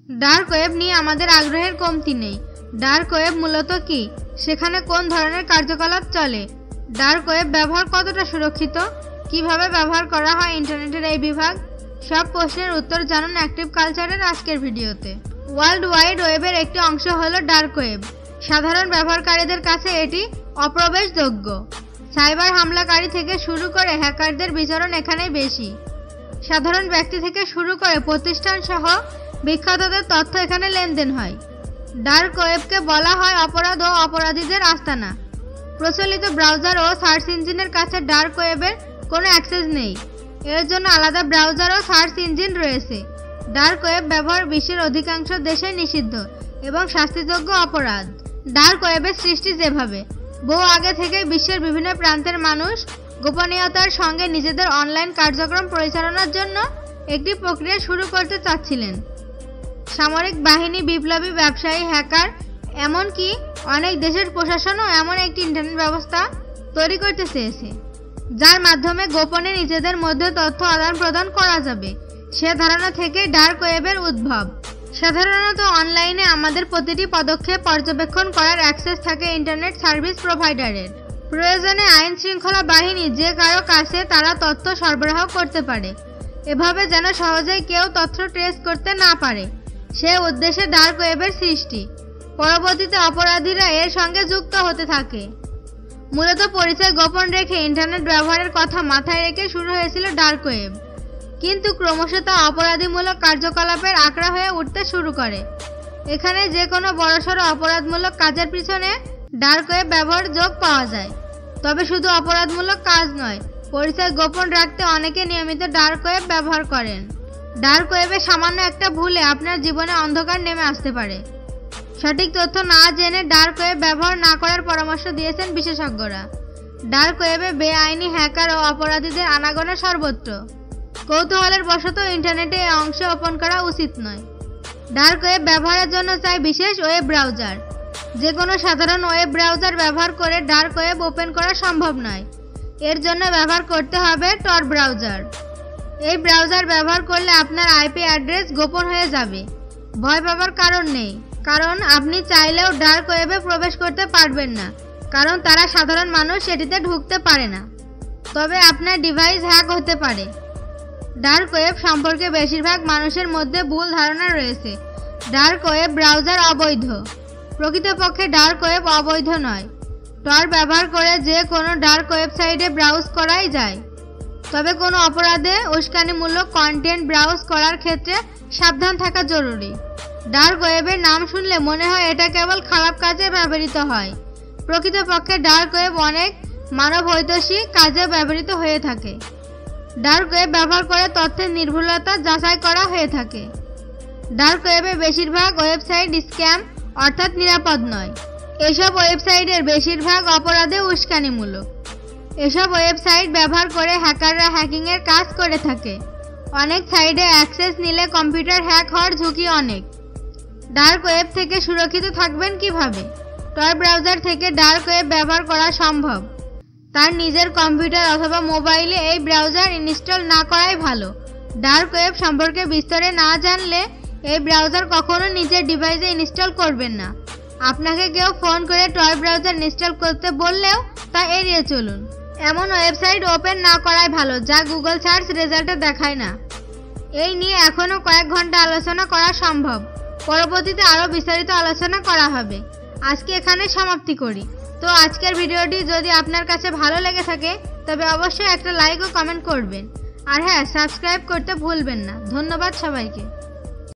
Dark web নিয়ে আমাদের আগ্রহের কমতি নেই। ডার্ক ওয়েব মূলত কি, সেখানে কোন ধরনের কার্যকলাপ চলে, ডার্ক ওয়েব ব্যবহার কতটা সুরক্ষিত, কিভাবে ব্যবহার করা হয় ইন্টারনেটের এই বিভাগ, সব প্রশ্নের উত্তর জানুন অ্যাক্টিভ কালচারের আজকের ভিডিওতে। ওয়ার্ল্ড ওয়াইড ওয়েবের একটি অংশ হলো ডার্ক ওয়েব। সাধারণ ব্যবহারকারীদের কাছে এটি অপ্রবেশযোগ্য। সাইবার হামলাকারী থেকে শুরু করে হ্যাকারদের বিচরণ এখানেই বেশি। সাধারণ ব্যক্তি থেকে শুরু করে প্রতিষ্ঠান সহ বিখ্যাতদের তথ্য এখানে লেনদেন হয়। ডার্ক ওয়েবকে বলা হয় অপরাধ ও অপরাধীদের আস্তানা। প্রচলিত ব্রাউজার ও সার্চ ইঞ্জিনের কাছে ডার্ক ওয়েবের কোনো অ্যাক্সেস নেই। এর জন্য আলাদা ব্রাউজার ও সার্চ ইঞ্জিন রয়েছে। ডার্ক ওয়েব ব্যবহার বিশ্বের অধিকাংশ দেশে নিষিদ্ধ এবং শাস্তিযোগ্য অপরাধ। ডার্ক ওয়েবের সৃষ্টি যেভাবে, বহু আগে থেকেই বিশ্বের বিভিন্ন প্রান্তের মানুষ গোপনীয়তার সঙ্গে নিজেদের অনলাইন কার্যক্রম পরিচালনার জন্য একটি প্রক্রিয়া শুরু করতে চাচ্ছিলেন। সামরিক বাহিনী, বিপ্লবী, ব্যবসায়ী, হ্যাকার, এমনকি অনেক দেশের প্রশাসনও এমন একটি ইন্টারনেট ব্যবস্থা তৈরি করতে চেয়েছে যার মাধ্যমে গোপনে নিজেদের মধ্যে তথ্য আদান প্রদান করা যাবে। সে ধারণা থেকে ডার্ক ওয়েবের উদ্ভব। সাধারণত অনলাইনে আমাদের প্রতিটি পদক্ষেপ পর্যবেক্ষণ করার অ্যাক্সেস থাকে ইন্টারনেট সার্ভিস প্রোভাইডারের। প্রয়োজনে আইন শৃঙ্খলা বাহিনী যে কারো কাছে তারা তথ্য সরবরাহ করতে পারে, এভাবে যেন সহজেই কেউ তথ্য ট্রেস করতে না পারে। সে উদ্দেশ্যে ডার্ক ওয়েবের সৃষ্টি। পরবর্তীতে অপরাধীরা এর সঙ্গে যুক্ত হতে থাকে। মূলত পরিচয় গোপন রেখে ইন্টারনেট ব্যবহারের কথা মাথায় রেখে শুরু হয়েছিল ডার্ক ওয়েব, কিন্তু ক্রমশ তা অপরাধীমূলক কার্যকলাপের আঁকড়া হয়ে উঠতে শুরু করে। এখানে যে কোনো বড়সড় অপরাধমূলক কাজের পিছনে ডার্ক ওয়েব ব্যবহার যোগ পাওয়া যায়। তবে শুধু অপরাধমূলক কাজ নয়, পরিচয় গোপন রাখতে অনেকে নিয়মিত ডার্ক ওয়েব ব্যবহার করেন। ডার্ক ওয়েবে সামান্য একটা ভুলে আপনার জীবনে অন্ধকার নেমে আসতে পারে। সঠিক তথ্য না জেনে ডার্ক ওয়েব ব্যবহার না করার পরামর্শ দিয়েছেন বিশেষজ্ঞরা। ডার্ক ওয়েবে বেআইনি হ্যাকার ও অপরাধীদের আনাগোনা সর্বত্র। কৌতূহলের বশত ইন্টারনেটে এই অংশে ওপেন করা উচিত নয়। ডার্ক ওয়েব ব্যবহারের জন্য চাই বিশেষ ওয়েব ব্রাউজার। যে কোনো সাধারণ ওয়েব ব্রাউজার ব্যবহার করে ডার্ক ওয়েব ওপেন করা সম্ভব নয়। এর জন্য ব্যবহার করতে হবে টর ব্রাউজার। এই ব্রাউজার ব্যবহার করলে আপনার আইপি অ্যাড্রেস গোপন হয়ে যাবে। ভয় পাবার কারণ নেই, কারণ আপনি চাইলেও ডার্ক ওয়েবে প্রবেশ করতে পারবেন না, কারণ তারা সাধারণ মানুষ সেটিতে ঢুকতে পারে না। তবে আপনার ডিভাইস হ্যাক হতে পারে। ডার্ক ওয়েব সম্পর্কে বেশিরভাগ মানুষের মধ্যে ভুল ধারণা রয়েছে। ডার্ক ওয়েব ব্রাউজার অবৈধ। প্রকৃতপক্ষে ডার্ক ওয়েব অবৈধ নয়। টর ব্যবহার করে যে কোনো ডার্ক ওয়েবসাইটে ব্রাউজ করাই যায়। তবে কোনো অপরাধে উস্কানিমূলক কন্টেন্ট ব্রাউজ করার ক্ষেত্রে সাবধান থাকা জরুরি। ডার্ক ওয়েবের নাম শুনলে মনে হয় এটা কেবল খারাপ কাজে ব্যবহৃত হয়। প্রকৃতপক্ষে ডার্ক ওয়েব অনেক মানবহিতৈষী কাজে ব্যবহৃত হয়ে থাকে। ডার্ক ওয়েব ব্যবহার করে তথ্যের নির্ভুলতা যাচাই করা হয়ে থাকে। ডার্ক ওয়েবে বেশিরভাগ ওয়েবসাইট স্ক্যাম অর্থাৎ নিরাপদ নয়। এসব ওয়েবসাইটের বেশিরভাগ অপরাধে উস্কানিমূলক। এসব ওয়েবসাইট ব্যবহার করে হ্যাকাররা হ্যাকিংয়ের কাজ করে থাকে। অনেক সাইটে অ্যাক্সেস নিলে কম্পিউটার হ্যাক হওয়ার ঝুঁকি অনেক। ডার্ক ওয়েব থেকে সুরক্ষিত থাকবেন কিভাবে? টর ব্রাউজার থেকে ডার্ক ওয়েব ব্যবহার করা সম্ভব। তার নিজের কম্পিউটার অথবা মোবাইলে এই ব্রাউজার ইনস্টল না করাই ভালো। ডার্ক ওয়েব সম্পর্কে বিস্তারে না জানলে এই ব্রাউজার কখনো নিজের ডিভাইসে ইনস্টল করবেন না। আপনাকে কেউ ফোন করে টর ব্রাউজার ইনস্টল করতে বললেও তা এড়িয়ে চলুন। এমন ওয়েবসাইট ওপেন না করাই ভালো যা গুগল সার্চ রেজাল্টে দেখায় না। এই নিয়ে এখনও কয়েক ঘন্টা আলোচনা করা সম্ভব। পরবর্তীতে আরও বিস্তারিত আলোচনা করা হবে। আজকে এখানে সমাপ্তি করি। তো আজকের ভিডিওটি যদি আপনার কাছে ভালো লেগে থাকে তবে অবশ্যই একটা লাইক ও কমেন্ট করবেন। আর হ্যাঁ, সাবস্ক্রাইব করতে ভুলবেন না। ধন্যবাদ সবাইকে।